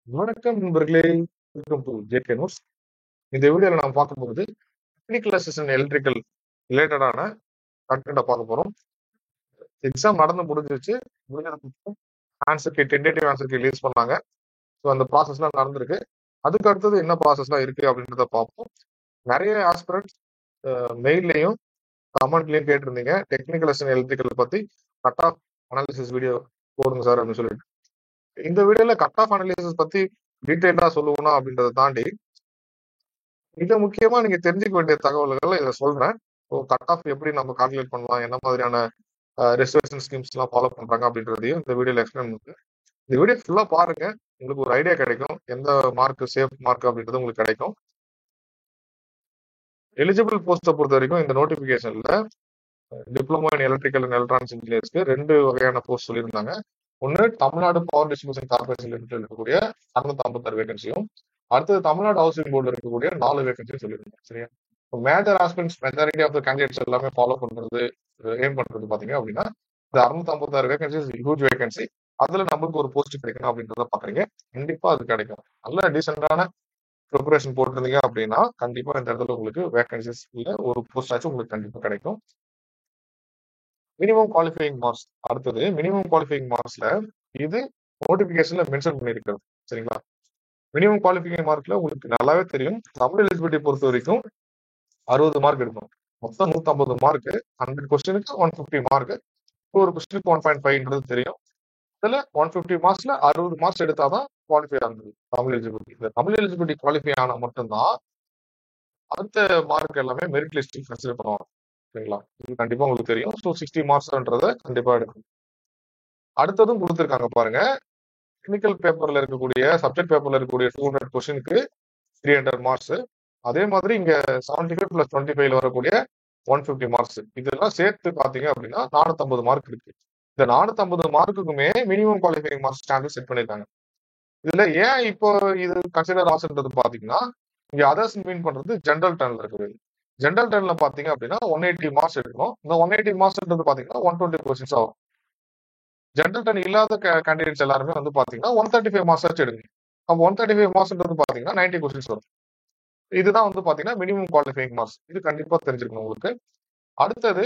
வணக்கம் நண்பர்களே. Welcome to JK news. இந்த வீடியோல நாம் பார்க்கும்போது டெக்னிக்கல் அசிஸ்டன்ட் எலக்ட்ரிக்கல் ரிலேட்டடான கண்டென்ட்டை பார்க்க போறோம். எக்ஸாம் நடந்து முடிஞ்சிருச்சு. முடிஞ்சதுக்கு ஆன்சருக்கு டென்டேட்டிவ் ஆன்சருக்கு ரிலீஸ் பண்ணாங்க. ஸோ அந்த ப்ராசஸ்லாம் நடந்திருக்கு. அதுக்கு அடுத்தது என்ன ப்ராசஸ்லாம் இருக்கு அப்படின்றத பார்ப்போம். நிறைய ஆஸ்பிரண்ட்ஸ் மெயிலையும் கமெண்ட்லயும் கேட்டிருந்தீங்க, டெக்னிக்கல் அசிஸ்டன்ட் எலக்ட்ரிக்கல் பத்தி கட் ஆஃப் அனாலிசிஸ் வீடியோ போடுங்க சார் அப்படின்னு சொல்லிட்டு. இந்த வீடியோல கட் ஆஃப் அனாலிசிஸ் பத்தி டீட்டெயிலா சொல்லுவோம்னா அப்படின்றத தாண்டி மிக முக்கியமா நீங்க தெரிஞ்சுக்க வேண்டிய தகவல்களை இதை சொல்றேன். ஸோ கட் ஆஃப் எப்படி நம்ம கால்குலேட் பண்ணலாம், என்ன மாதிரியான ரிசர்வேஷன் ஸ்கீம்ஸ் எல்லாம் ஃபாலோ பண்றாங்க அப்படின்றதையும் இந்த வீடியோல எக்ஸ்பிளைன் பண்ணுது. இந்த வீடியோ ஃபுல்லா பாருங்க, உங்களுக்கு ஒரு ஐடியா கிடைக்கும், எந்த மார்க் சேஃப் மார்க் அப்படின்றது உங்களுக்கு கிடைக்கும். எலிஜிபிள் போஸ்ட்டை பொறுத்த வரைக்கும் இந்த நோட்டிபிகேஷன்ல diploma in electrical and electronics இன்ஜினியர்ஸ்க்கு 2 வகையான போஸ்ட் சொல்லியிருந்தாங்க. ஒன்று Tamil Nadu power distribution corporation limited இருக்கக்கூடிய 656 வேகன்சியும், அடுத்தது தமிழ்நாடு ஹவுசிங் போர்டில் இருக்கக்கூடிய 4 வேகன்சியும் சொல்லியிருந்தாங்க. சரியா? Major aspects majority of the candidates எல்லாமே ஃபாலோ பண்றது, ஏம் பண்றது பாத்தீங்க அப்படின்னா இந்த 656 வேகன்சிஸ் ஹியூஜ் வேகன்சி. அதுல நம்மளுக்கு ஒரு போஸ்ட் கிடைக்கணும் அப்படின்றத பாக்குறீங்க. கண்டிப்பா அது கிடைக்கும். நல்ல டீசென்டான ப்ரிப்பரேஷன் போட்டிருந்தீங்க அப்படின்னா கண்டிப்பா இந்த இடத்துல உங்களுக்கு வேகன்சிஸ் இல்ல ஒரு போஸ்ட் ஆச்சும் உங்களுக்கு கண்டிப்பா கிடைக்கும். மினிமம் குவாலிஃபையிங் மார்க்ஸ் அடுத்தது மினிமம் குவாலிஃபையிங் மார்க்ஸ்ல இது நோட்டிபிகேஷன்ல மென்ஷன் பண்ணியிருக்கிறது. சரிங்களா? மினிமம் குவாலிஃபையிங் மார்க்ல உங்களுக்கு நல்லாவே தெரியும், தமிழ் எலிஜிபிலிட்டி பொறுத்த வரைக்கும் 60 மார்க் எடுக்கணும். மொத்தம் 150 மார்க், 100 கொஸ்டினுக்கு 150 மார்க், ஒரு கொஸ்டினுக்கு 1.5 தெரியும். இதுல 150 மார்க்ஸ்ல 60 மார்க்ஸ் எடுத்தாதான் குவாலிஃபை ஆகுது தமிழ் எலிஜிபிலிட்டி. இந்த தமிழ் எலிஜிபிலிட்டி குவாலிஃபை ஆனா மட்டும்தான் அடுத்த மார்க் எல்லாமே மெரிட் லிஸ்ட் கன்சிடர் பண்ணுவாங்க. சரிங்களா? இது கண்டிப்பா உங்களுக்கு தெரியும். ஸோ 60 மார்க்ஸ்ன்றத கண்டிப்பா எடுக்கணும். அடுத்ததும் கொடுத்துருக்காங்க பாருங்க, டெக்னிக்கல் பேப்பர்ல இருக்கக்கூடிய சப்ஜெக்ட் பேப்பர்ல இருக்கக்கூடிய 200 கொஸ்டினுக்கு 300 மார்க்ஸ். அதே மாதிரி இங்க 75 + 25 வரக்கூடிய 150 மார்க்ஸ். இதெல்லாம் சேர்த்து பாத்தீங்க அப்படின்னா 450 மார்க் இருக்கு. இந்த 450 மார்க்குக்குமே minimum qualifying marks standard set பண்ணிருக்காங்க. இதுல ஏன் இப்போ இது கன்சிடர் ஆகுன்றது பாத்தீங்கன்னா, இங்க அதர்ஸ் மீன் பண்றது ஜென்ரல் டர்ன்ல இருக்குது. ஜென்ரல் டர்ன்ல பாத்தீங்க அப்படின்னா 180 மார்க்ஸ் எடுக்கணும். இந்த 180 மார்க்ஸ்ன்றது பாத்தீங்கன்னா 120 கொஸ்டின்ஸ் ஆகும். ஜென்ரல் டர்ன் இல்லாத கேண்டிடேட்ஸ் எல்லாருமே வந்து பாத்தீங்கன்னா 135 மார்க்ஸ் ஆச்சு எடுங்க. அப்போ 135 மார்க்ஸ்ன்றது பாத்தீங்கன்னா 90 கொஸ்டின்ஸ் வரும். இதுதான் வந்து பாத்தீங்கன்னா மினிமம் குவாலிஃபைங் மார்க்ஸ். இது கண்டிப்பா தெரிஞ்சிருக்கணும் உங்களுக்கு. அடுத்தது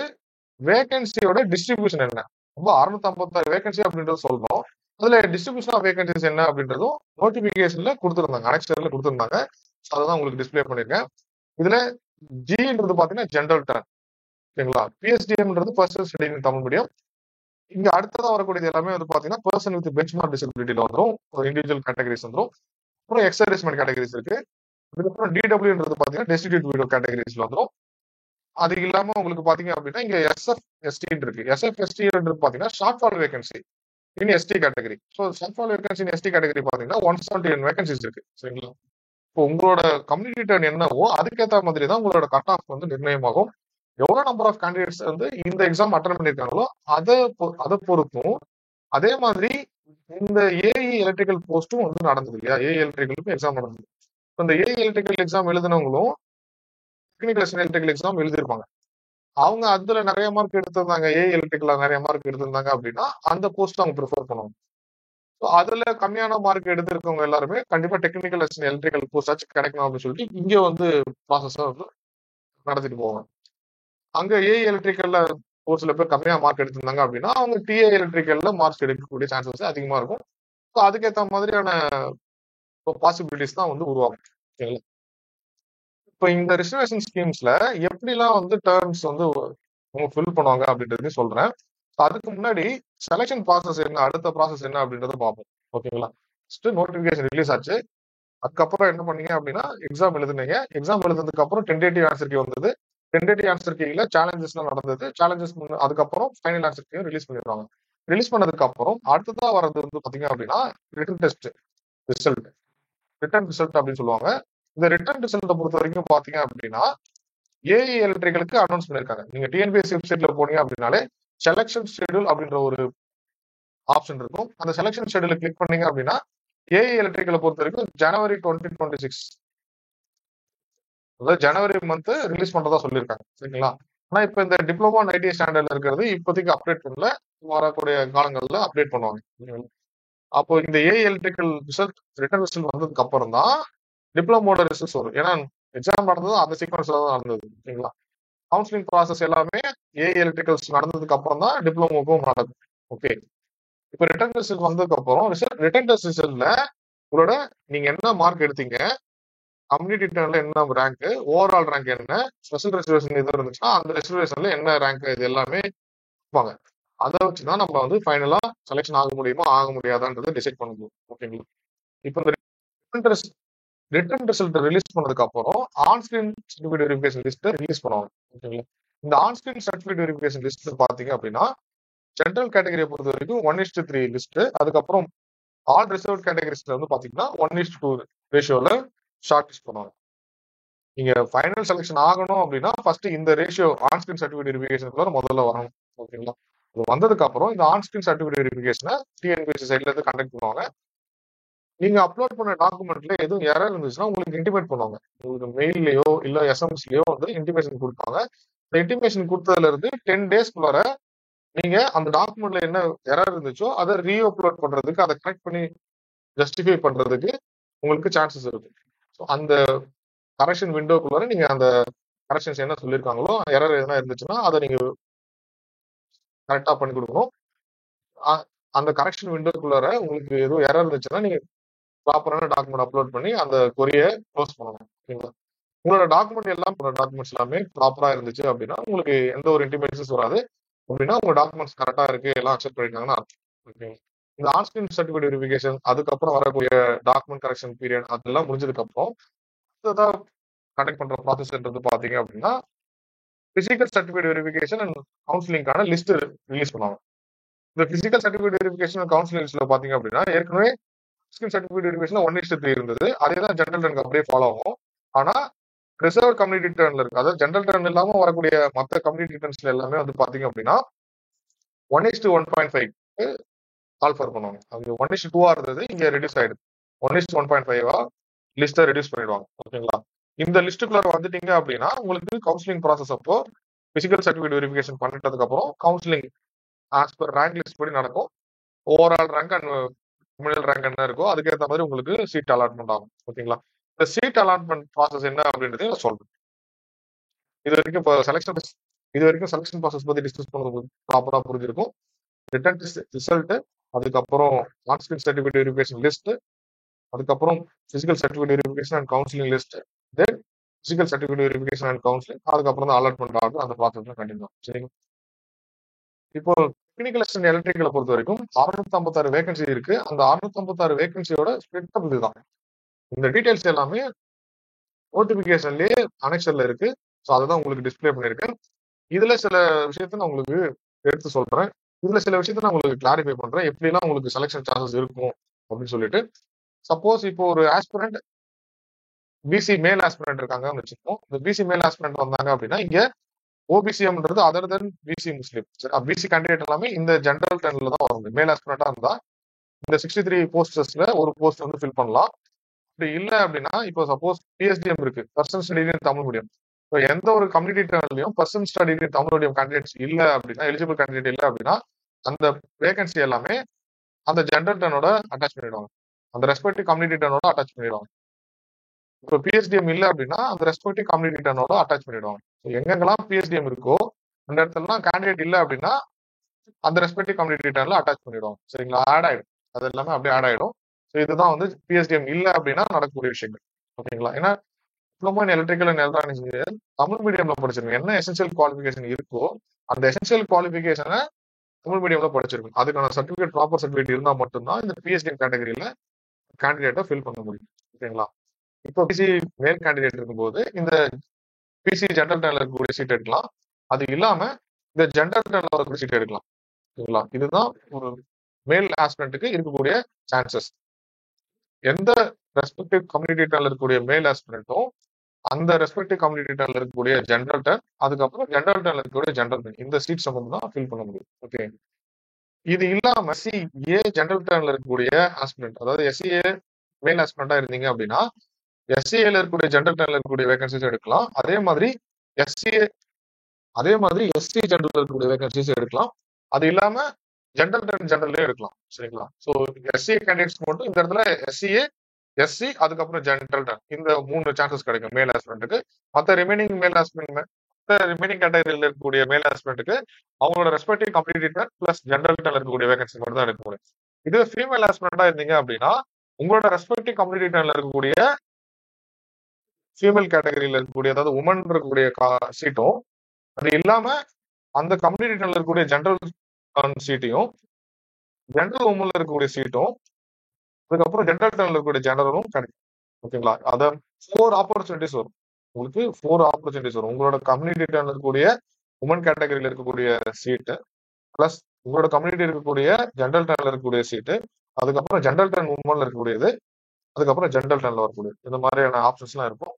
வேகன்சியோட டிஸ்ட்ரிபியூஷன் என்ன? ரொம்ப 656 வேகன்சி அப்படின்றது சொல்றோம். அதுல டிஸ்ட்ரிபியூஷன் ஆஃப் வேகன்சிஸ் என்ன அப்படின்றதும் நோட்டிபிகேஷன்ல கொடுத்துருந்தாங்க, அனெக்ஸ்டர்ல கொடுத்துருந்தாங்க. அதுதான் உங்களுக்கு டிஸ்பிளே பண்ணிருக்கேன். இதுல ஜின்றது பாத்தீங்கன்னா ஜென்ரல் டர்ன். ஓகேங்களா? பிஎஸ்டிஎம்ன்றது பர்சனல் ஸ்டடி தமிழ் மீடியம். இங்க அடுத்ததா வரக்கூடியது எல்லாமே வந்து பாத்தீங்கன்னா பர்சன் வித் பெஞ்ச்மார்க் டிசபிலிட்டில வந்துடும், ஒரு இண்டிவிஜுவல் கேட்டகரிஸ் வந்துடும். அப்புறம் எக்ஸர்விஸ்மென்ட் கேட்டகரிஸ் இருக்கு. இதுக்கப்புறம் டிடபிள்யூன்றது பாத்தீங்கன்னா டெஸ்டிடியூட் வீடோ கேட்டகரிஸ்ல வந்துடும். அது இல்லாம உங்களுக்கு பாத்தீங்க அப்படின்னா இங்க எஸ்எஃப் எஸ்டி இருக்கு. எஸ்எஃப் எஸ்டின்றது பாத்தீங்கன்னா short fall vacancy in ST category. So short fall vacancy in ST category பாத்தீங்கன்னா 171 வேகன்சிஸ் இருக்கு. சரிங்களா? இப்போ உங்களோட கம்யூனிட்டி டர்ன் என்னவோ அதுக்கேற்ற மாதிரி தான் உங்களோட கட் ஆஃப் வந்து நிர்ணயமாகும். எவ்வளவு நம்பர் ஆஃப் கேண்டிடேட்ஸ் வந்து இந்த எக்ஸாம் அட்டன் பண்ணிருக்காங்களோ அதை பொறுத்தும். அதே மாதிரி இந்த ஏஇ எலக்ட்ரிக்கல் போஸ்டும் வந்து நடந்தது இல்லையா? ஏஇ எலக்ட்ரிக்கலுக்கும் எக்ஸாம் நடந்தது. இந்த ஏஇ எலக்ட்ரிக்கல் எக்ஸாம் எழுதினவங்களும் டெக்னிக்கல் எலக்ட்ரிக்கல் எக்ஸாம் எழுதிருப்பாங்க. அவங்க அதுல நிறைய மார்க் எடுத்திருந்தாங்க, ஏஇ எலக்ட்ரிக்கல்ல நிறைய மார்க் எடுத்திருந்தாங்க அப்படின்னா அந்த போஸ்ட் அவங்க ப்ரிஃபர் பண்ணுவாங்க. ஸோ அதுல கம்மியான மார்க் எடுத்திருக்கவங்க எல்லாருமே கண்டிப்பா டெக்னிக்கல் எலக்ட்ரிக்கல் போஸ்ட் ஆச்சு கிடைக்கணும் அப்படின்னு சொல்லிட்டு இங்க வந்து ப்ராசஸ் வந்து நடத்திட்டு போவாங்க. அங்க ஏஇ எலக்ட்ரிக்கல்ல ஒரு சில பேர் கம்மியா மார்க் எடுத்திருந்தாங்க அப்படின்னா அவங்க டிஏ எலக்ட்ரிக்கல்ல மார்க்ஸ் எடுக்கக்கூடிய சான்சஸ் அதிகமா இருக்கும். ஸோ அதுக்கேற்ற மாதிரியான பாசிபிலிட்டிஸ் தான் வந்து உருவாகும். ஓகேங்களா? இப்போ இந்த ரிசர்வேஷன் ஸ்கீம்ஸ்ல எப்படிலாம் வந்து டேர்ம்ஸ் வந்து அவங்க ஃபில் பண்ணுவாங்க அப்படின்றதையும் சொல்றேன். அதுக்கு முன்னாடி செலெக்ஷன் ப்ராசஸ் என்ன, அடுத்த ப்ராசஸ் என்ன அப்படின்றத பார்ப்போம். ஓகேங்களா? ஃபர்ஸ்ட் நோட்டிபிகேஷன் ரிலீஸ் ஆச்சு. அதுக்கப்புறம் என்ன பண்ணீங்க அப்படின்னா எக்ஸாம் எழுதுனீங்க. எக்ஸாம் எழுதுனதுக்கு அப்புறம் டென்டேட்டிவ் ஆன்சர் கீ வந்தது. டென்டேட்டிவ் ஆன்சர் கீல சேலஞ்சஸ்லாம் நடந்தது. சேலஞ்சஸ் அதுக்கப்புறம் ஃபைனல் ஆன்சர் கீ ரிலீஸ் பண்ணிடுவாங்க. ரிலீஸ் பண்ணதுக்கு அப்புறம் அடுத்ததா வர்றது வந்து பாத்தீங்க அப்படின்னா written test result, written result அப்படின்னு சொல்லுவாங்க. இந்த ரிட்டன் ரிசல்ட்டை பொறுத்த வரைக்கும் பாத்தீங்க அப்படின்னா ஏஇ எலக்ட்ரிக்கலுக்கு அனௌன்ஸ் பண்ணிருக்காங்க. நீங்க டிஎன்பிஎஸ்சி வெப்சைட்ல போனீங்க அப்படின்னாலே செலக்ஷன் ஷெட்யூல் அப்படின்ற ஒரு ஆப்ஷன் இருக்கும். அந்த செலக்ஷன் ஷெட்யூல கிளிக் பண்ணீங்க அப்படின்னா ஏஇ எலக்ட்ரிக்கலை பொறுத்த வரைக்கும் ஜனவரி 2026, அதாவது ஜனவரி மந்த் ரிலீஸ் பண்றதா சொல்லியிருக்காங்க. சரிங்களா? ஆனா இப்ப இந்த டிப்ளமோ ஐடி ஸ்டாண்டர்ட்ல இருக்கிறது இப்போதைக்கு அப்டேட் பண்ணல, வரக்கூடிய காலங்கள்ல அப்டேட் பண்ணுவாங்க. அப்போ இந்த ஏ எலக்ட்ரிக்கல் ரிசல்ட் ரிட்டன் ரிசல்ட் வந்ததுக்கு அப்புறம் தான் டிப்ளமோட ரிசல்ட்ஸ் வரும். ஏன்னா எக்ஸாம் நடந்தது அந்த சீக்வன்ஸ்ல தான் நடந்தது. ஓகேங்களா? கவுன்சிலிங் ப்ராசஸ் எல்லாமே ஏ எலக்ட்ரிக்கல்ஸ் நடந்ததுக்கு அப்புறம் தான் டிப்ளமோக்கும் நடக்கும். ஓகே. இப்போ ரிட்டன் ரிசல்ட் வந்ததுக்கு அப்புறம் ரிட்டன் டெஸ்ட் ரிசல்ட்ல உங்களோட நீங்க என்ன மார்க் எடுத்தீங்க, கம்யூனிட்டி டர்ன்ல என்ன ரேங்க், ஓவரால் ரேங்க் என்ன, ஸ்பெஷல் ரிசர்வேஷன் எதுவும் இருந்துச்சுன்னா அந்த ரிசர்வேஷன்ல என்ன ரேங்க், இது எல்லாமே இருப்பாங்க. அதை வச்சுதான் நம்ம வந்து ஃபைனலா செலெக்ஷன் ஆக முடியுமா ஆக முடியாதான்றதை டிசைட் பண்ண முடியும். ஓகேங்களா? இப்போ இந்த ரிட்டன் ரிசல்ட் ரிலீஸ் பண்ணதுக்கு அப்புறம் on-screen certificate verification list release பண்ணுவாங்க. ஓகேங்களா? இந்த ஆன்ஸ்கிரீன் சர்டிஃபிகேட் வெரிஃபிகேஷன் லிஸ்ட் பாத்தீங்க அப்படின்னா ஜென்ரல் கேட்டகரியை பொறுத்த வரைக்கும் 1:3 லிஸ்ட், அதுக்கப்புறம் ஆல் ரிசர்வ் கேட்டகரிஸ்ல வந்து பாத்தீங்கன்னா 1:2 ரேஷியோல ஷார்ட் லிஸ்ட் பண்ணுவாங்க. நீங்க ஃபைனல் செலெக்ஷன் ஆகணும் அப்படின்னா ஃபர்ஸ்ட் இந்த ரேஷியோ ஆன்ஸ்கிரீன் சர்டிஃபிகேட் வெரிஃபிகேஷன் முதல்ல வரணும். ஓகேங்களா? இது வந்ததுக்கு அப்புறம் இந்த ஆன்ஸ்கிரீன் சர்டிஃபிகேட் வெரிஃபிகேஷனை டிஎன்பிஎஸ்சி சைட்ல இருந்து கண்டக்ட் பண்ணுவாங்க. நீங்க அப்லோட் பண்ண டாக்குமெண்ட்ல எதுவும் எரர் இருந்துச்சுன்னா உங்களுக்கு இன்டிமேட் பண்ணுவாங்க. உங்களுக்கு மெயில்லயோ இல்ல எஸ்எம்எஸ்லயோ வந்து இன்டிமேஷன் கொடுப்பாங்க. இந்த இன்டிமேஷன் கொடுத்ததுல இருந்து 10 டேஸ்க்குள்ளார நீங்க அந்த டாக்குமெண்ட்ல என்ன எரர் இருந்துச்சோ அதை ரீஅப்லோட் பண்றதுக்கு, அதை கரெக்ட் பண்ணி ஜஸ்டிஃபை பண்றதுக்கு உங்களுக்கு சான்சஸ் இருக்கு. ஸோ அந்த கரெக்ஷன் விண்டோக்குள்ளார நீங்க அந்த கரெக்ஷன்ஸ் என்ன சொல்லியிருக்காங்களோ எரர் எதனா இருந்துச்சுன்னா அதை நீங்க கரெக்டா பண்ணி கொடுக்கணும். அந்த கரெக்ஷன் விண்டோக்குள்ளார உங்களுக்கு எதுவும் எரர் இருந்துச்சுன்னா நீங்க ப்ராப்பரான டாக்குமெண்ட் அப்லோட் பண்ணி அந்த கொரியை க்ளோஸ் பண்ணணும். ஓகேங்களா? உங்களோட டாக்குமெண்ட்ஸ் எல்லாமே ப்ராப்பரா இருந்துச்சு அப்படின்னா உங்களுக்கு எந்த ஒரு இன்டிமேஷன்ஸ் வராது. அப்படின்னா உங்க டாக்குமெண்ட்ஸ் கரெக்டா இருக்கு, எல்லாம் அக்செப்ட் பண்ணிருக்காங்கன்னா அர்த்தம். ஓகே. இந்த ஆன்ஸ்கிரீன் சர்டிஃபிகேட் வெரிஃபிகேஷன் அதுக்கப்புறம் வரக்கூடிய டாக்குமெண்ட் கரெக்ஷன் பீரியட் அதெல்லாம் முடிஞ்சதுக்கு அப்புறம் கண்டக்ட் பண்ற ப்ராசஸ்ன்றது பாத்தீங்க அப்படின்னா பிசிக்கல் சர்டிஃபிகேட் வெரிஃபிகேஷன் அண்ட் கவுன்சிலிங்கான லிஸ்ட் ரிலீஸ் பண்ணுவாங்க. இந்த physical certificate verification and counselling லிஸ்ட்ல பாத்தீங்க அப்படின்னா ஏற்கனவே சர்டிஃபிகேட் வெரிஃபிகேஷன் 1:3 இருந்தது. அதே தான் ஜெனரல் டர்னுக்கு அப்படியே ஃபாலோ ஆகும். ஆனா ரிசர்வ் கம்யூனிட்டி டர்ன்ல இருக்கு, அதாவது ஜெனரல் டர்ன் இல்லாம வரக்கூடிய மற்ற கம்யூனிட்டி டர்ன்ஸ்ல எல்லாமே வந்து பாத்தீங்க அப்படின்னா 1:1.5 கால் ஃபார் பண்ணுவாங்க. அது 1:2 இருந்தது, இங்க ரெடியூஸ் ஆயிடுது. 1:1.5 லிஸ்ட்டை ரெடியூஸ் பண்ணிடுவாங்க. ஓகேங்களா? இந்த லிஸ்ட்டுக்குள்ள வந்துட்டீங்க அப்படின்னா உங்களுக்கு கவுன்சிலிங் ப்ராசஸ் அப்போ பிசிக்கல் சர்டிஃபிகேட் வெரிஃபிகேஷன் பண்ணிட்டதுக்கு அப்புறம் counselling as per rank list படி நடக்கும். Overall rank and middle rank என்ன இருக்கோ அதுக்கேற்ற மாதிரி உங்களுக்கு சீட் அலாட்மெண்ட் ஆகும். ஓகேங்களா? இந்த சீட் அலாட்மெண்ட் ப்ராசஸ் என்ன அப்படின்றதையும் சொல்றேன். இது வரைக்கும் செலக்ஷன் ப்ராசஸ் பத்தி டிஸ்கஸ் பண்ணது ப்ராப்பரா புரிஞ்சிருக்கும். ரிட்டன் ரிசல்ட், அதுக்கப்புறம் ஆன்ஸ்கிரீன் சர்டிஃபிகேட் வெரிஃபிகேஷன் லிஸ்ட், அதுக்கப்புறம் physical certificate verification and counselling list, then physical certificate verification and counselling, அதுக்கப்புறம் தான் அலாட்மெண்ட் ஆகும். அந்த ப்ராசஸ் கண்டினியூ. சரிங்க. இப்போ டெக்னிக்கல் அசிஸ்டன்ட் எலக்ட்ரிக்கலை பொறுத்த வரைக்கும் 656 வேகன்சி இருக்கு. அந்த 656 வேகன்சியோட ஸ்பிளிட் அப் இதுதான். இந்த டீடைல்ஸ் எல்லாமே நோட்டிபிகேஷன்லயே அனெக்ஷன்ல இருக்கு. ஸோ அதுதான் உங்களுக்கு டிஸ்பிளே பண்ணிருக்கேன். இதுல சில விஷயத்த நான் உங்களுக்கு எடுத்து சொல்றேன். இதுல சில விஷயத்த நான் உங்களுக்கு கிளாரிஃபை பண்றேன், எப்படிலாம் உங்களுக்கு செலக்ஷன் சான்சஸ் இருக்கும் அப்படின்னு சொல்லிட்டு. சப்போஸ் இப்போ ஒரு ஆஸ்பிரண்ட் பிசி மேல் ஆஸ்பிரண்ட் இருக்காங்கன்னு வச்சுக்கோம். இந்த பிசி மேல் ஆஸ்பிரண்ட் வந்தாங்க அப்படின்னா இங்க ஓபிசிஎம்ன்றது அதர் தென் பிசி முஸ்லீம். பிசி கேண்டிடேட் எல்லாமே இந்த ஜெனரல் டர்ன்ல தான் வரும். மேல் ஆஸ்பிரண்டா இருந்தா இந்த 63 போஸ்டர்ஸ்ல ஒரு போஸ்ட் வந்து ஃபில் பண்ணலாம். அப்படி இல்லை அப்படின்னா இப்போ சப்போஸ் பிஎஸ்டிஎம் இருக்கு, person study in Tamil medium. இப்போ எந்த ஒரு கம்யூனிட்டி டர்ன்லயும் person study in Tamil medium candidates இல்லை அப்படின்னா, எலிஜிபிள் கேண்டிடேட் இல்லை அப்படின்னா அந்த வேகன்சி எல்லாமே அந்த ஜெனரல் டர்னோட அட்டாச் பண்ணிடுவாங்க, அந்த ரெஸ்பெக்டிவ் கம்யூனிட்டி டர்னோட அட்டாச் பண்ணிடுவாங்க. இப்போ பிஎஸ்டிஎம் இல்லை அப்படின்னா அந்த ரெஸ்பெக்டிவ் கம்யூனிட்டி டர்னோட அட்டாச் பண்ணிடுவாங்க. எங்கெங்கெல்லாம் பிஎஸ்டிஎம் இருக்கோ அந்த இடத்துலலாம் கேண்டிடேட் இல்லை அப்படின்னா அந்த ரெஸ்பெக்டிவ் கம்யூனிட்டி டர்ன்ல அட்டாச் பண்ணிடுவாங்க. சரிங்களா? ஆட் ஆயிடும், அது எல்லாமே அப்படியே ஆட் ஆயிடும். ஸோ இதுதான் வந்து பிஎஸ்டிஎம் இல்லை அப்படின்னா நடக்கக்கூடிய விஷயங்கள். ஓகேங்களா? ஏன்னா diploma in electrical and electronics engineer Tamil மீடியம்ல படிச்சிருக்கணும். என்ன எசென்சியல் குவாலிஃபிகேஷன் இருக்கோ அந்த எசென்சியல் குவாலிஃபிகேஷனை தமிழ் மீடியம்ல படிச்சிருக்கும். அதுக்கான சர்டிஃபிகேட், ப்ராப்பர் சர்டிஃபிகேட் இருந்தால் மட்டும்தான் இந்த பிஎஸ்டிஎம் கேட்டகரியில கேண்டிடேட்டை ஃபில் பண்ண முடியும். ஓகேங்களா? இப்போ பிசி மேல் கேண்டிடேட் இருக்கும்போது இந்த பிசி ஜெனரல் டர்ன்ல இருக்கக்கூடிய சீட் எடுக்கலாம். அது இல்லாம இந்த ஜெனரல் டர்ன்ல வரக்கூடிய சீட் எடுக்கலாம். ஓகேங்களா? இதுதான் ஒரு மேல் ஆஸ்பிரண்ட்டுக்கு இருக்கக்கூடிய சான்சஸ். எந்த ரெஸ்பெக்டிவ் கம்யூனிட்டி டர்ன்ல இருக்கக்கூடிய மேல் ஆஸ்பிரண்ட்டும் அந்த ரெஸ்பெக்டிவ் கம்யூனிட்டி டர்ன்ல இருக்கக்கூடிய ஜெனரல் டர்ன், அதுக்கப்புறம் ஜெனரல் டர்ன்ல இருக்கக்கூடிய ஜெனரல் டர்ன், இந்த சீட் சம்பந்தம் தான் ஃபில் பண்ண முடியும். ஓகே. இது இல்லாம எஸ்சிஏ ஜெனரல் டர்ன்ல இருக்கக்கூடிய ஆஸ்பிரண்ட், அதாவது எஸ்சிஏ மேல் ஆஸ்பிரண்டா இருந்தீங்க அப்படின்னா எஸ்சிஏல இருக்கக்கூடிய ஜெனரல் டர்ன்ல இருக்கக்கூடிய வேகன்சிஸ் எடுக்கலாம். அதே மாதிரி எஸ்சி ஜெனரல் இருக்கக்கூடிய வேகன்சிஸ் எடுக்கலாம். அது இல்லாம ஜெனரல்லே எடுக்கலாம். சரிங்களா? ஸோ எஸ்சி கேண்டிடேட்ஸ்க்கு மட்டும் இந்த இடத்துல எஸ்சிஏ, எஸ்சி அதுக்கப்புறம் ஜெனரல் இந்த 3 சான்சஸ் கிடைக்கும் மேல் ஆஸ்பிரண்ட்டுக்கு. மற்ற ரிமைனிங் கேட்டகரியில் இருக்கக்கூடிய மேல் ஆஸ்பிரண்ட்டுக்கு அவங்களோட ரெஸ்பெக்டிவ் கம்ப்ளீட் பிளஸ் ஜெனரல் இருக்கக்கூடிய வேகன்சி மட்டும் தான் எடுக்க முடியும். இது ஃபீமேல் ஆஸ்பிரண்டா இருந்தீங்க அப்படின்னா உங்களோட ரெஸ்பெக்டிவ் கம்யூனிட்டி இருக்கக்கூடிய ஃபீமேல் கேட்டகரியில இருக்கக்கூடிய அதாவது உமன் இருக்கக்கூடிய சீட்டும் அது இல்லாம அந்த கம்யூனிட்டி இருக்கக்கூடிய ஜெனரல் சீட்டையும் ஜெனரல் உமன்ல இருக்கக்கூடிய சீட்டும் அதுக்கப்புறம் ஜெனரல் இருக்கக்கூடிய ஜெனரலும் கிடைக்கும். ஓகேங்களா? அத 4 ஆப்பர்ச்சுனிட்டிஸ் வரும். உங்களுக்கு 4 ஆப்பர்ச்சுனிட்டிஸ் வரும். உங்களோட கம்யூனிட்டி இருக்கக்கூடிய உமன் கேட்டகரியில இருக்கக்கூடிய சீட்டு பிளஸ் உங்களோட கம்யூனிட்டி இருக்கக்கூடிய ஜெனரல் இருக்கக்கூடிய சீட்டு அதுக்கப்புறம் ஜெனரல் உமன்ல இருக்கக்கூடியது அதுக்கப்புறம் ஜெனரல் வரக்கூடியது இந்த மாதிரியான ஆப்ஷன்ஸ் எல்லாம் இருக்கும்.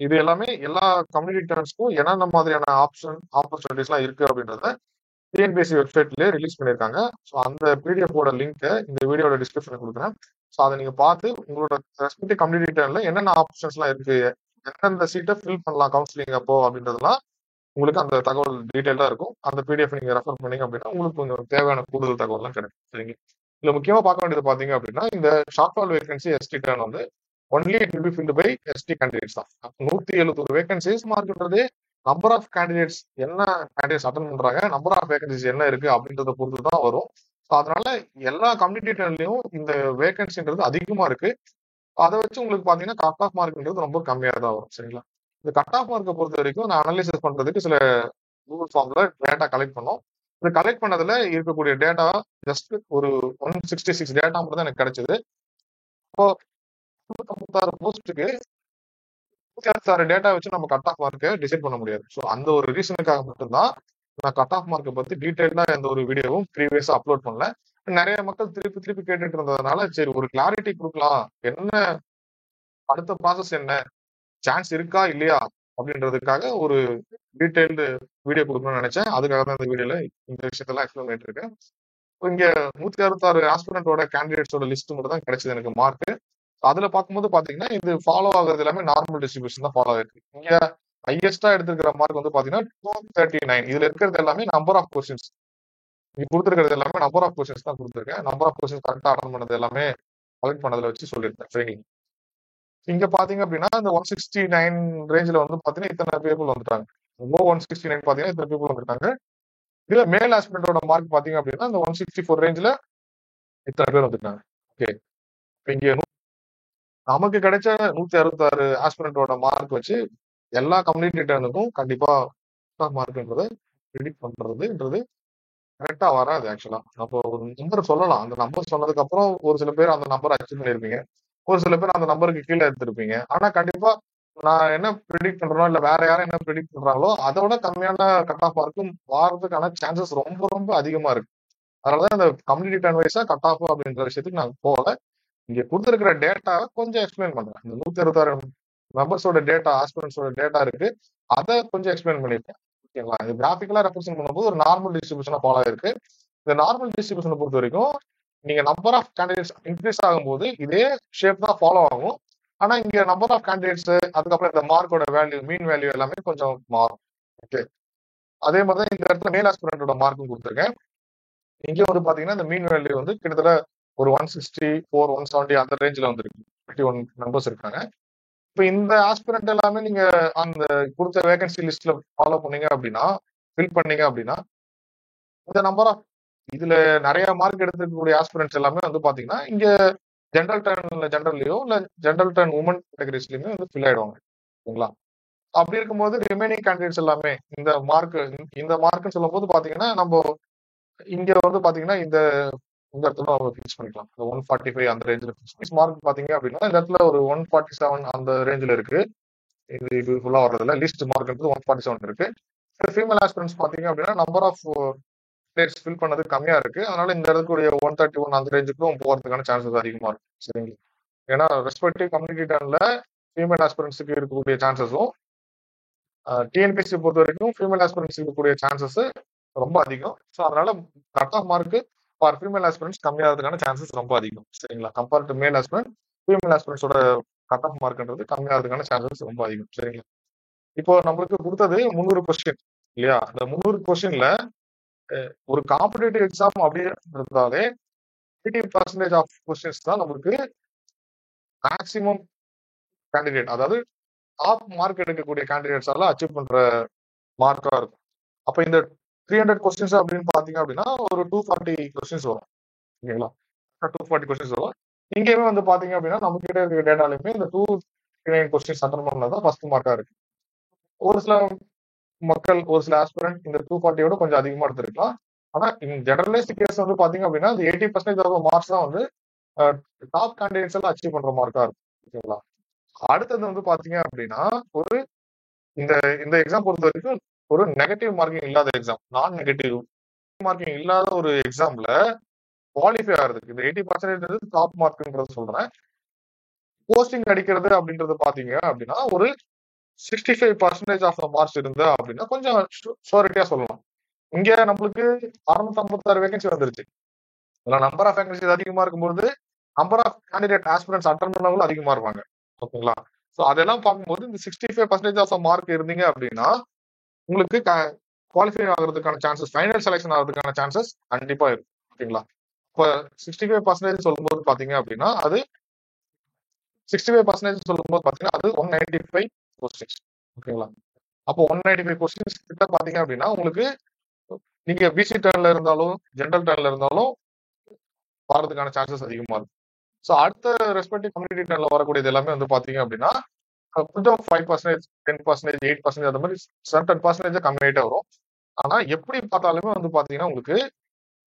இது எல்லாமே எல்லா கம்யூனிட்டி டர்ன்ஸ்க்கும் என்னென்ன மாதிரியான ஆப்பர்ச்சுனிட்டிஸ் எல்லாம் இருக்கு அப்படின்றத டிஎன்பிஎஸ்சி வெப்சைட்லயே ரிலீஸ் பண்ணியிருக்காங்க. ஸோ அந்த பிடிஎஃபோட லிங்க்கை இந்த வீடியோட டிஸ்கிரிப்ஷன் கொடுக்குறேன். ஸோ அதை நீங்க பார்த்து உங்களோட ரெஸ்பெக்டிவ் கம்யூனிட்டி டர்ன்ல என்னென்ன ஆப்ஷன்ஸ் எல்லாம் இருக்கு எந்தெந்த சீட்டை ஃபில் பண்ணலாம் கவுன்சிலிங் அப்போ அப்படின்றதுலாம் உங்களுக்கு அந்த தகவல் டீட்டெயில்டா இருக்கும். அந்த பிடிஎஃப் நீங்க ரெஃபர் பண்ணீங்க அப்படின்னா உங்களுக்கு கொஞ்சம் தேவையான கூடுதல் தகவல்லாம் கிடைக்கும். சரிங்க. இதுல முக்கியமா பார்க்க வேண்டியது பாத்தீங்க அப்படின்னா இந்த short fall vacancy ST turn வந்து only it will be filled by ST candidates தான். 171 வேகன்சிஸ் மார்க்ன்றது நம்பர் ஆஃப் கேண்டிடேட்ஸ் என்ன கேண்டிடேட்ஸ் அட்டன் பண்றாங்க நம்பர் ஆஃப் வேகன்சிஸ் என்ன இருக்கு அப்படின்றத பொறுத்து தான் வரும். ஸோ அதனால எல்லா கம்யூனிட்டி டர்ன்லயும் இந்த வேகன்சின்றது அதிகமா இருக்கு. அதை வச்சு உங்களுக்கு பாத்தீங்கன்னா கட் ஆஃப் மார்க்ன்றது ரொம்ப கம்மியா தான் வரும். சரிங்களா? இந்த கட் ஆஃப் மார்க்கை பொறுத்த வரைக்கும் நான் அனலைசிஸ் பண்றதுக்கு சில கூகுள் ஃபார்ம்ல டேட்டா கலெக்ட் பண்ணோம். இந்த கலெக்ட் பண்ணதுல இருக்கக்கூடிய டேட்டா ஜஸ்ட் ஒரு 166 டேட்டா மட்டும் தான் எனக்கு கிடைச்சது. இப்போ 156 போஸ்ட்டுக்கு 156 டேட்டா வச்சு நம்ம கட் ஆஃப் மார்க்கை டிசைட் பண்ண முடியாது. ஸோ அந்த ஒரு ரீசனுக்காக மட்டும்தான் நான் கட் ஆஃப் மார்க்கை பத்தி டீடைல்டா எந்த ஒரு வீடியோவும் ப்ரீவியஸா அப்லோட் பண்ணல. நிறைய மக்கள் திருப்பி கேட்டுட்டு இருந்ததுனால சரி ஒரு கிளாரிட்டி கொடுக்கலாம், என்ன அடுத்த ப்ராசஸ் என்ன சான்ஸ் இருக்கா இல்லையா அப்படின்றதுக்காக ஒரு டீடைல்டு வீடியோ கொடுக்கணும்னு நினைச்சேன். அதுக்காக தான் இந்த வீடியோல இந்த விஷயத்தெல்லாம் எக்ஸ்பிளைன் பண்ணிட்டு இருக்கேன். இங்க 166 ஆஸ்பிரண்டோட கேண்டிடேட்ஸோட லிஸ்ட் மட்டும் தான் கிடைச்சது எனக்கு மார்க். அதுல பார்க்கும்போது பாத்தீங்கன்னா இது ஃபாலோ ஆகுறது எல்லாமே நார்மல் டிஸ்ட்ரிபியூஷன் தான் ஃபாலோ ஆயிருக்கு. இங்க ஹையஸ்டா எடுத்துக்கிற மார்க் வந்து பாத்தீங்கன்னா 239. இதுல இருக்கிறது எல்லாமே நம்பர் ஆஃப் கொஸ்டின்ஸ். இங்க கொடுத்துருக்கிறது எல்லாமே நம்பர் ஆஃப் கொஸ்டின்ஸ் தான் கொடுத்துருக்கேன். நம்பர் ஆஃப் கொஸ்டின்ஸ் கரெக்டா அட்டன் பண்ணது எல்லாமே கலெக்ட் பண்ணதுல வச்சு சொல்லியிருக்கேன் ட்ரைனிங். இங்க பாத்தீங்க அப்படின்னா இந்த 169 ரேஞ்சில் வந்து பாத்தீங்கன்னா இத்தனை பீப்புள் வந்துட்டாங்க. 169 பாத்தீங்கன்னா இத்தனை பீப்புள் வந்துட்டாங்க. இதுல மேல் ஆஸ்பிரண்டோட மார்க் பாத்தீங்க அப்படின்னா இந்த 164 ரேஞ்சில் இத்தனை பேர் வந்துட்டாங்க. ஓகே, இங்க நமக்கு கிடைச்ச 166 ஆஸ்பிரண்டோட மார்க் வச்சு எல்லா கம்யூனிட்டி டர்னுக்கும் கண்டிப்பா மார்க்ன்றதை ப்ரிடிக்ட் பண்றதுன்றது கரெக்டா வராது. ஆக்சுவலா அப்போ ஒரு நம்பர் சொல்லலாம். அந்த நம்பர் சொன்னதுக்கு அப்புறம் ஒரு சில பேர் அந்த நம்பர் அச்சீவ் பண்ணிருப்பீங்க, ஒரு சில பேர் அந்த நம்பருக்கு கீழே எடுத்திருப்பீங்க. ஆனா கண்டிப்பா நான் என்ன ப்ரிடிக்ட் பண்றோம் இல்ல வேற யாரும் என்ன ப்ரிடிக்ட் பண்றாங்களோ அதோட கம்மியான கட் ஆஃப் மார்க்கும் வாரதுக்கான சான்சஸ் ரொம்ப ரொம்ப அதிகமா இருக்கு. அதனாலதான் இந்த கம்யூனிட்டி டர்ன் வைஸா கட் ஆஃப் அப்படின்ற விஷயத்துக்கு நான் போகல. இங்க கொடுத்துருக்கிற டேட்டாவை கொஞ்சம் எக்ஸ்பிளைன் பண்றேன். இந்த 166 மெம்பர்ஸோட டேட்டா ஆஸ்பிரன்ஸோட டேட்டா இருக்கு, அதை கொஞ்சம் எக்ஸ்பிளைன் பண்ணிருக்கேன். ஓகேங்களா? இது கிராஃபிக்கலா ரெப்ரசென்ட் பண்ணும்போது ஒரு நார்மல் டிஸ்ட்ரிபியூஷனா ஃபாலோ ஆயிருக்கு. இந்த நார்மல் டிஸ்ட்ரிபியூஷனை பொறுத்த வரைக்கும் நீங்க நம்பர் ஆஃப் கேண்டிடேட்ஸ் இன்க்ரீஸ் ஆகும்போது இதே ஷேப் தான் ஃபாலோ ஆகும். ஆனா இங்க நம்பர் ஆஃப் கேண்டிடேட்ஸ் அதுக்கப்புறம் இந்த மார்க்கோட வேல்யூ மீன் வேல்யூ எல்லாமே கொஞ்சம் மாறும். ஓகே, அதே மாதிரி தான் இந்த இடத்துல மேல் ஆஸ்பிரண்டோட மார்க்கும் கொடுத்துருக்கேன். இங்க வந்து பாத்தீங்கன்னா இந்த மீன் வேல்யூ வந்து கிட்டத்தட்ட ஒரு 164 170 அந்த ரேஞ்சில் வந்துருக்கு. 51 மெம்பர்ஸ் இருக்காங்க. இப்போ இந்த ஆஸ்பிரண்ட் எல்லாமே நீங்க அந்த கொடுத்த வேகன்சி லிஸ்ட்ல ஃபாலோ பண்ணீங்க அப்படின்னா ஃபில் பண்ணீங்க அப்படின்னா இந்த நம்பர் ஆஃப் இதுல நிறைய மார்க் எடுத்துக்கக்கூடிய ஆஸ்பிரண்ட்ஸ் எல்லாமே வந்து பாத்தீங்கன்னா இங்க ஜெனரல்லையோ இல்ல ஜெனரல் டர்ன் உமன் கேட்டகரிஸ்லயுமே வந்து ஃபில் ஆயிடுவாங்க. ஓகேங்களா? அப்படி இருக்கும்போது ரிமைனிங் கேண்டிடேட்ஸ் எல்லாமே இந்த மார்க்னு சொல்லும் போது பாத்தீங்கன்னா நம்ம இங்க வந்து பாத்தீங்கன்னா இந்த இடத்துல நம்ம ஃபிக்ஸ் பண்ணிக்கலாம். 145 அந்த ரேஞ்சில் ஃபிக்ஸ் மார்க் பாத்தீங்க அப்படின்னா இந்த இடத்துல ஒரு 147 அந்த ரேஞ்சில் இருக்கு. இது ஃபுல்லா வர்றதுல லிஸ்ட் மார்க்ன்றது 147 இருக்கு. ஃபீமேல் ஆஸ்பிரன்ஸ் பாத்தீங்க அப்படின்னா நம்பர் ஆஃப் பிளேஸ் ஃபில் பண்ணது கம்மியா இருக்கு. அதனால இந்த இடத்துக்குரிய 131 அந்த ரேஞ்சுக்கும் போறதுக்கான சான்சஸ் அதிகமா இருக்கு. சரிங்களா? ஏன்னா ரெஸ்பெக்டிவ் கம்யூனிட்டி டர்ன்ல ஃபீமேல் ஆஸ்பிரன்ஸுக்கு இருக்கக்கூடிய சான்சஸும் டிஎன்பிஎஸ்சி பொறுத்த வரைக்கும் ஃபீமேல் ஆஸ்பிரன்ஸ் இருக்கக்கூடிய சான்சஸ் ரொம்ப அதிகம். ஸோ அதனால cut off mark for female aspirants கம்மியாகிறதுக்கான சான்சஸ் ரொம்ப அதிகம். சரிங்களா? Compare to male aspirant female ஆஸ்பிரன்ஸோட கட் ஆஃப் மார்க்ன்றது கம்மியாகிறதுக்கான சான்சஸ் ரொம்ப அதிகம். சரிங்களா? இப்போ நம்மளுக்கு கொடுத்தது 300 கொஸ்டின் இல்லையா? அந்த 300 கொஸ்டின்ல ஒரு காம்படிட்டிவ் எக்ஸாம் அப்படின்றதாலே 80% ஆஃப் கொஸ்டின்ஸ் தான் நமக்கு மேக்சிமம் கேண்டிடேட், அதாவது டாப் மார்க் எடுக்கக்கூடிய கேண்டிடேட்ஸால அச்சீவ் பண்ற மார்க்கா இருக்கும். அப்ப இந்த 300 கொஸ்டின்ஸ் அப்படின்னு பாத்தீங்க அப்படின்னா ஒரு 240 கொஸ்டின்ஸ் வரும். ஓகேங்களா? 240 கொஸ்டின்ஸ் வரும். இங்கேயுமே வந்து பாத்தீங்க அப்படின்னா நம்ம கிட்ட இருக்கிற டேட்டாலுமே இந்த 239 கொஸ்டின்ஸ் அட்டன் பண்ணதான் ஃபர்ஸ்ட் மார்க்கா இருக்கு. ஒரு சில மக்கள், ஒரு சில ஆஸ்பிரண்ட் இந்த 240யோட கொஞ்சம் அதிகமா எடுத்திருக்கலாம். ஆனா இன் ஜெனரலைஸ்ட் கேஸ் வந்து பாத்தீங்க அப்படின்னா இந்த 80% ஆஃப் மார்க்ஸ் தான் வந்து டாப் கேண்டிடேட்ஸ் எல்லாம் அச்சீவ் பண்ற மார்க்கா இருக்கும். ஓகேங்களா? அடுத்தது வந்து பாத்தீங்க அப்படின்னா ஒரு இந்த இந்த எக்ஸாம் பொறுத்த வரைக்கும் ஒரு நெகட்டிவ் மார்க்கிங் இல்லாத எக்ஸாம், நான் நெகட்டிவ் மார்க்கிங் இல்லாத ஒரு எக்ஸாம்ல குவாலிஃபை ஆகிறதுக்கு இந்த 80% டாப் மார்க்ன்றது சொல்றேன். போஸ்டிங் அடிக்கிறது அப்படின்றது பாத்தீங்க அப்படின்னா ஒரு 65% ஆஃப் மார்க்ஸ் இருந்தா அப்படின்னா கொஞ்சம் ஷூரிட்டியா சொல்லலாம். இங்க நம்மளுக்கு 656 வேகன்சி வந்துருச்சு. இதுல நம்பர் ஆஃப் வேகன்சி அதிகமா இருக்கும்போது number of candidate aspirants attend பண்ணவங்களும் அதிகமா இருப்பாங்க. ஓகேங்களா? ஸோ அதெல்லாம் பார்க்கும்போது இந்த 65% ஆஃப் மார்க் இருந்தீங்க அப்படின்னா உங்களுக்கு குவாலிஃபை ஆகிறதுக்கான சான்சஸ், ஃபைனல் செலெக்ஷன் ஆகிறதுக்கான சான்சஸ் கண்டிப்பா இருக்கும். ஓகேங்களா? இப்போ 65% சொல்லும்போது பாத்தீங்க அப்படின்னா அது 65% சொல்லும்போது பாத்தீங்கன்னா அது 195 கொஸ்டின்ஸ். ஓகேங்களா? அப்போ 195 கொஸ்டின்ஸ் கிட்ட பாத்தீங்க அப்படின்னா உங்களுக்கு நீங்க பிசி டர்ன்ல இருந்தாலும் ஜென்ரல் டர்ன்ல இருந்தாலும் வரதுக்கான சான்சஸ் அதிகமா இருக்கும். ஸோ அடுத்த ரெஸ்பெக்டிவ் கம்யூனிட்டி டர்ன்ல வரக்கூடியது எல்லாமே வந்து பாத்தீங்க அப்படின்னா கொஞ்சம் 5%, 10%, 8% அந்த மாதிரி சர்டன் பர்சன்டேஜ் கம்மியாயிட்டே வரும். ஆனா எப்படி பார்த்தாலுமே வந்து பாத்தீங்கன்னா உங்களுக்கு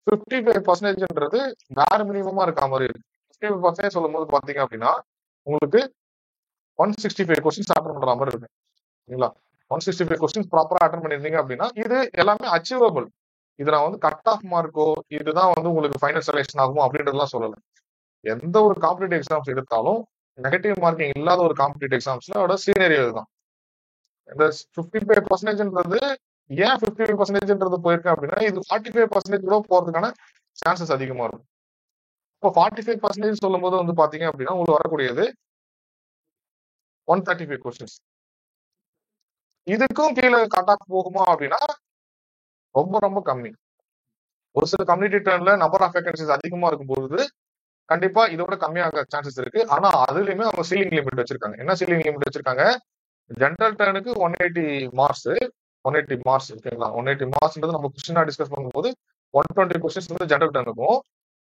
55%ன்றது வேற மினிமமா இருக்க மாதிரி இருக்கு. 55% சொல்லும் போது பாத்தீங்க அப்படின்னா உங்களுக்கு 165 கொஸ்டின்ஸ் அட்டன் பண்ற மாதிரி இருக்கு. சரிங்களா? 165 கொஸ்டின்ஸ் ப்ராப்பரா அட்டன் பண்ணிருந்தீங்க அப்படின்னா இது எல்லாமே அச்சீவபிள். இது நான் வந்து கட் ஆஃப் மார்க்கோ இதுதான் வந்து உங்களுக்கு ஃபைனல் செலெக்ஷன் ஆகுமோ அப்படின்றதுலாம் சொல்லல. எந்த ஒரு காம்படிட்டிவ் எக்ஸாம்ஸ் எடுத்தாலும் நெகட்டிவ் மார்க்கிங் இல்லாத ஒரு காம்படிட்டிவ் எக்ஸாம்ஸ்ல அதோட சீனியர் இதுதான். இந்த 55%ன்றது ஏன் 55%ன்றது போயிருக்கு அப்படின்னா இது 45% கூட போறதுக்கான சான்சஸ் அதிகமா இருக்கும். இப்போ 45% சொல்லும் போது வந்து பாத்தீங்க அப்படின்னா உங்களுக்கு வரக்கூடியது 135 கொஸ்டின்ஸ். இதுக்கும் கீழே கட் ஆஃப் போகுமா அப்படின்னா ரொம்ப ரொம்ப கம்மி. ஒரு சில கம்யூனிட்டி டர்ன்ல நம்பர் ஆஃப் வேகன்சிஸ் அதிகமா இருக்கும்போது கண்டிப்பா இதோட கம்மியாக சான்சஸ் இருக்கு. ஆனா அதுலயுமே அவங்க சீலிங் லிமிட் வச்சிருக்காங்க. என்ன சீலிங் லிமிட் வச்சிருக்காங்க? ஜென்ரல் டர்னுக்கு 180 மார்க்ஸ், 180 மார்க்ஸ். ஓகேங்களா? 180 மார்க்ஸ்ன்றது நம்ம கொஸ்டினா டிஸ்கஸ் பண்ணும்போது 120 கொஸ்டின்ஸ் வந்து ஜென்ரல் டர்னுக்கும்,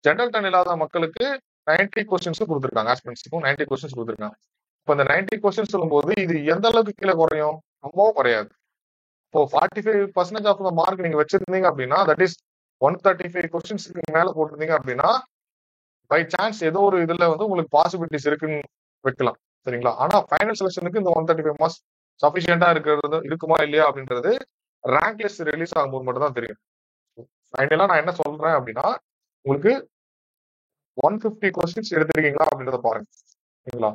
ஜென்ரல் டர்ன் இல்லாத மக்களுக்கு 90 கொஸ்டின்ஸ் கொடுத்துருக்காங்க. ஆஸ்பிரண்ட்ஸ்க்கும் 90 கொஸ்டின்ஸ் கொடுத்துருக்காங்க. இப்போ இந்த 90 கொஸ்டின்ஸ் சொல்லும்போது இது எந்த அளவுக்கு கீழே குறையும்? ரொம்பவும் குறையாது. இப்போ 45% ஆஃப் மார்க் நீங்க வச்சிருந்தீங்க அப்படின்னா தட் இஸ் 135 கொஸ்டின்ஸ்க்கு மேல போட்டிருந்தீங்க அப்படின்னா பை சான்ஸ் ஏதோ ஒரு இதுல வந்து உங்களுக்கு பாசிபிலிட்டிஸ் இருக்குன்னு வைக்கலாம். சரிங்களா? ஆனா ஃபைனல் செலக்ஷனுக்கு இந்த 135 மார்க்ஸ் சஃபிஷியண்டா இருக்கிறது இருக்குமா இல்லையா அப்படின்றது ரேங்க் லிஸ்ட் ரிலீஸ் ஆகும்போது மட்டும் தான் தெரியும். ஃபைனலா நான் என்ன சொல்றேன் அப்படின்னா உங்களுக்கு 150 கொஸ்டின்ஸ் எடுத்திருக்கீங்களா அப்படின்றத பாருங்க. சரிங்களா?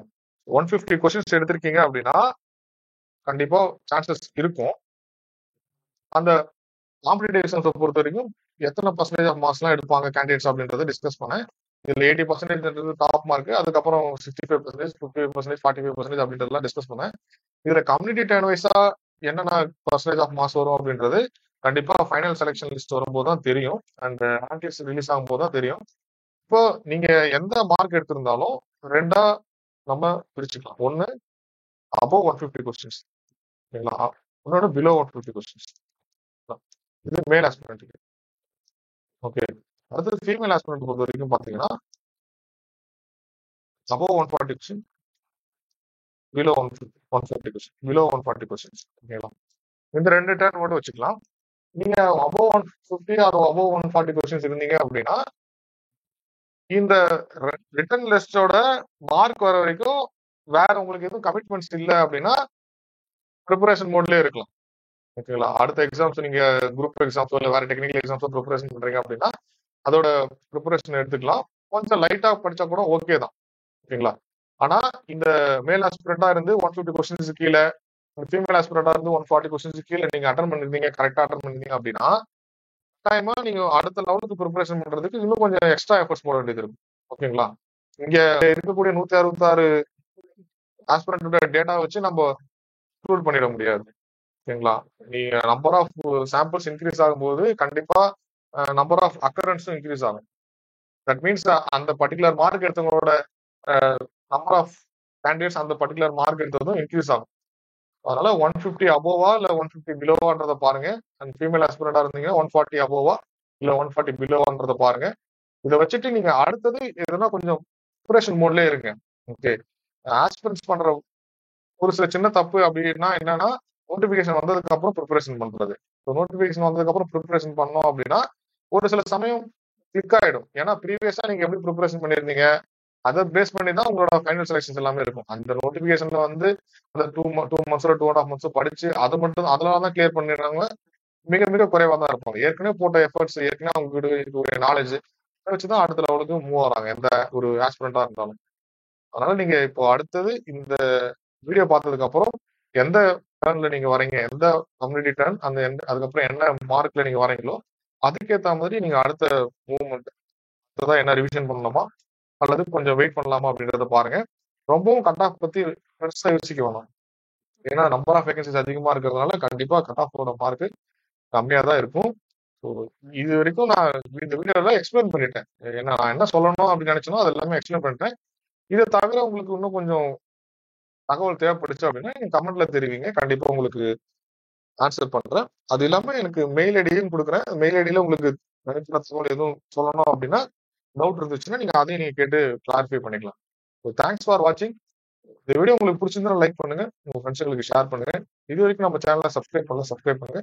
150 கொஸ்டின்ஸ் எடுத்திருக்கீங்க அப்படின்னா கண்டிப்பா சான்சஸ் இருக்கும். அந்த காம்படிட்டிவ் எக்ஸாம்ஸை பொறுத்த வரைக்கும் எத்தனை பர்சன்டேஜ் ஆஃப் மார்க்ஸ் எல்லாம் எடுப்பாங்க கேண்டிடேட்ஸ் அப்படின்றத டிஸ்கஸ் பண்ணேன். இதுல 80% டாப் மார்க், அதுக்கப்புறம் 65%, 55%, 45% அப்படின்றதெல்லாம் டிஸ்கஸ் பண்ணேன். இதுல கம்யூனிட்டி டர்ன் வைஸா என்னென்ன பர்சன்டேஜ் ஆஃப் மார்க்ஸ் வரும் அப்படின்றது கண்டிப்பா ஃபைனல் செலெக்ஷன் லிஸ்ட் வரும்போது தான் தெரியும். அண்ட் ரேங்க் லிஸ்ட் ரிலீஸ் ஆகும்போது தான் தெரியும். இப்போ நீங்க எந்த மார்க் எடுத்திருந்தாலும் ரெண்டா நம்ம பிரிச்சுக்கலாம். ஒன்னு அபோவ் 150 கொஸ்டின்ஸ், இன்னொன்னு பிலோ 150 கொஸ்டின்ஸ். இது மேல் ஆஸ்பிரண்ட்டுக்கு. ஓகே. அடுத்தது ஃபீமேல் ஆஸ்பிரண்ட் பொறுத்த வரைக்கும் பாத்தீங்கன்னா above 140 question, below 150 question, below 140 questions. ஓகேங்களா? இந்த ரெண்டு டர்ன் மட்டும் வச்சுக்கலாம். நீங்க above 150 ஆர் above 140 கொஸ்டின்ஸ் இருந்தீங்க அப்படின்னா இந்த ரிட்டன் லிஸ்டோட மார்க் வர வரைக்கும் வேற உங்களுக்கு எதுவும் கமிட்மெண்ட்ஸ் இல்லை அப்படின்னா ப்ரிப்பரேஷன் மோட்லயே இருக்கலாம். ஓகேங்களா? அடுத்த எக்ஸாம்ஸ் நீங்க குரூப் எக்ஸாம்ஸோ இல்லை வேற டெக்னிக்கல் எக்ஸாம்ஸோ ப்ரிப்பரேஷன் பண்றீங்க அப்படின்னா அதோட ப்ரிப்பரேஷன் எடுத்துக்கலாம். கொஞ்சம் லைட்டா படிச்சா கூட ஓகே தான். ஓகேங்களா? ஆனா இந்த மேல் ஆஸ்பிரண்டா இருந்து 150 கொஸ்டின்ஸ் கீழே, ஃபீமேல் ஆஸ்பிரண்டா இருந்து 140 கொஸ்டின்ஸ் கீழே நீங்க அட்டன் பண்ணிருந்தீங்க, கரெக்டா அட்டன் பண்ணிருந்தீங்க அப்படின்னா டைமா நீங்க அடுத்த லெவலுக்கு ப்ரிப்பரேஷன் பண்றதுக்கு இன்னும் கொஞ்சம் எக்ஸ்ட்ரா எஃபர்ட்ஸ் போட வேண்டியது இருக்கும். ஓகேங்களா? இங்க இருக்கக்கூடிய 166 ஆஸ்பிரண்டோட டேட்டா வச்சு நம்ம ரூல் பண்ணிட முடியாது. ஓகேங்களா? நீங்க நம்பர் ஆஃப் சாம்பிள்ஸ் இன்க்ரீஸ் ஆகும்போது கண்டிப்பா நம்பர் ஆஃப் அக்கரன்ஸும் இன்க்ரீஸ் ஆகும். தட் மீன்ஸ் அந்த பர்டிகுலர் மார்க் எடுத்தவங்களோட நம்பர் ஆஃப் கேண்டிடேட்ஸ் அந்த பர்டிகுலர் மார்க் எடுத்ததும் இன்க்ரீஸ் ஆகும். அதனால 150 அபோவா இல்ல 150 பிலோவான்றத பாருங்க. அண்ட் ஃபீமேல் ஆஸ்பிரண்டா இருந்தீங்கன்னா 140 அபோவா இல்ல 140 பிலோவான்றத பாருங்க. இதை வச்சுட்டு நீங்க அடுத்தது எதுனா கொஞ்சம் ப்ரிப்பரேஷன் மோட்லயே இருங்க. ஓகே, ஆஸ்பிரன்ஸ் பண்ற ஒரு சில சின்ன தப்பு அப்படின்னா என்னன்னா, நோட்டிபிகேஷன் வந்ததுக்கு அப்புறம் ப்ரிப்பரேஷன் பண்றது. நோட்டிபிகேஷன் வந்ததுக்கு அப்புறம் ப்ரிப்பரேஷன் பண்ணோம் அப்படின்னா ஒரு சில சமயம் கிளிக் ஆயிடும். ஏன்னா ப்ரீவியஸா நீங்க எப்படி ப்ரிப்பரேஷன் பண்ணிருந்தீங்க அதை பேஸ் பண்ணி தான் உங்களோட ஃபைனல் செலக்ஷன்ஸ் எல்லாமே இருக்கும். அந்த நோட்டிபிகேஷன்ல வந்து அந்த 2 months 2.5 months படிச்சு அதை மட்டும் அதனால தான் கிளியர் பண்ணிடுறாங்க மிக மிக குறைவா தான் இருப்பாங்க. ஏற்கனவே போட்ட எஃபர்ட்ஸ், ஏற்கனவே அவங்க இருக்கக்கூடிய நாலேஜ் வச்சுதான் அடுத்த லெவலுக்கு மூவ் ஆறாங்க எந்த ஒரு ஆஸ்பிரண்டா இருந்தாலும். அதனால நீங்க இப்போ அடுத்தது இந்த வீடியோ பார்த்ததுக்கு அப்புறம் எந்த டர்ன்ல நீங்க வரீங்க, எந்த கம்யூனிட்டி டர்ன், அந்த அதுக்கப்புறம் என்ன மார்க்ல நீங்க வரீங்களோ அதுக்கேற்ற மாதிரி நீங்க அடுத்த மூவ்மெண்ட் என்ன ரிவிஷன் பண்ணலாமா அல்லது கொஞ்சம் வெயிட் பண்ணலாமா அப்படின்றத பாருங்க. ரொம்பவும் கட் ஆஃப் பத்தி பெருசா யோசிக்க வேணாம். ஏன்னா நம்பர் ஆஃப் வேகன்சிஸ் அதிகமா இருக்கிறதுனால கண்டிப்பா கட் ஆஃபோட மார்க் கம்மியா தான் இருக்கும். ஸோ இது வரைக்கும் நான் இந்த வீடியோல எக்ஸ்பிளைன் பண்ணிட்டேன். ஏன்னா நான் என்ன சொல்லணும் அப்படின்னு நினைச்சனோ அது எல்லாமே எக்ஸ்பிளைன் பண்ணிட்டேன். இதை தவிர உங்களுக்கு இன்னும் கொஞ்சம் தகவல் தேவைப்படுச்சு அப்படின்னா நீங்க கமெண்ட்ல தெரிவிங்க. கண்டிப்பா உங்களுக்கு ஆன்சர் பண்றேன். அது இல்லாம எனக்கு மெயில் ஐடியும் கொடுக்குறேன். மெயில் ஐடியில உங்களுக்கு நினைக்கிற தகவல் எதுவும் சொல்லணும் அப்படின்னா டவுட் இருந்துச்சுன்னா நீங்க அதையும் நீங்க கேட்டு கிளாரிஃபை பண்ணிக்கலாம். ஸோ தேங்க்ஸ் ஃபார் வாட்சிங். இந்த வீடியோ உங்களுக்கு பிடிச்சிருந்தா லைக் பண்ணுங்க, உங்க ஃப்ரெண்ட்ஸ்களுக்கு ஷேர் பண்ணுங்க. இது வரைக்கும் நம்ம சேனலை சப்ஸ்கிரைப் பண்ணுங்க.